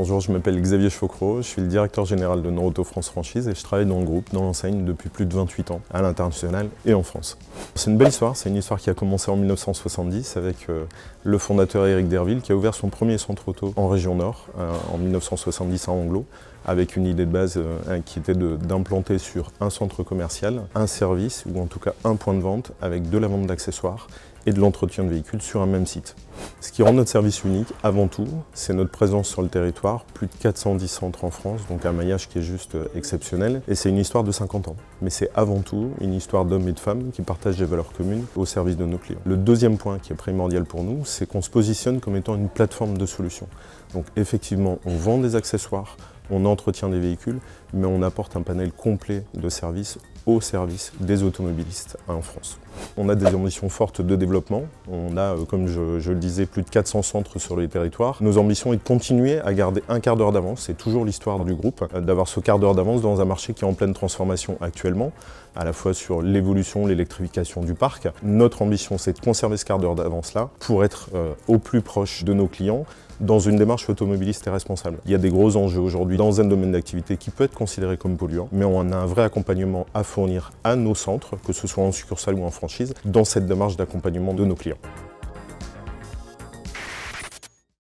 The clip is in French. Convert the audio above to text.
Bonjour, je m'appelle Xavier Chaucreau, je suis le directeur général de Norauto France Franchise et je travaille dans le groupe, dans l'enseigne depuis plus de 28 ans, à l'international et en France. C'est une belle histoire, c'est une histoire qui a commencé en 1970 avec le fondateur Éric Derville qui a ouvert son premier centre auto en région Nord, en 1970 à Anglo, avec une idée de base qui était d'implanter sur un centre commercial, un service ou en tout cas un point de vente avec de la vente d'accessoires et de l'entretien de véhicules sur un même site. Ce qui rend notre service unique, avant tout, c'est notre présence sur le territoire, plus de 410 centres en France, donc un maillage qui est juste exceptionnel. Et c'est une histoire de 50 ans. Mais c'est avant tout une histoire d'hommes et de femmes qui partagent des valeurs communes au service de nos clients. Le deuxième point qui est primordial pour nous, c'est qu'on se positionne comme étant une plateforme de solutions. Donc effectivement, on vend des accessoires, on entretient des véhicules, mais on apporte un panel complet de services au service des automobilistes en France. On a des ambitions fortes de développement. On a, comme je le disais, plus de 400 centres sur les territoires. Nos ambitions est de continuer à garder un quart d'heure d'avance. C'est toujours l'histoire du groupe, d'avoir ce quart d'heure d'avance dans un marché qui est en pleine transformation actuellement, à la fois sur l'évolution, l'électrification du parc. Notre ambition, c'est de conserver ce quart d'heure d'avance-là pour être au plus proche de nos clients, dans une démarche automobiliste et responsable. Il y a des gros enjeux aujourd'hui dans un domaine d'activité qui peut être considéré comme polluant, mais on a un vrai accompagnement à fournir à nos centres, que ce soit en succursale ou en franchise, dans cette démarche d'accompagnement de nos clients.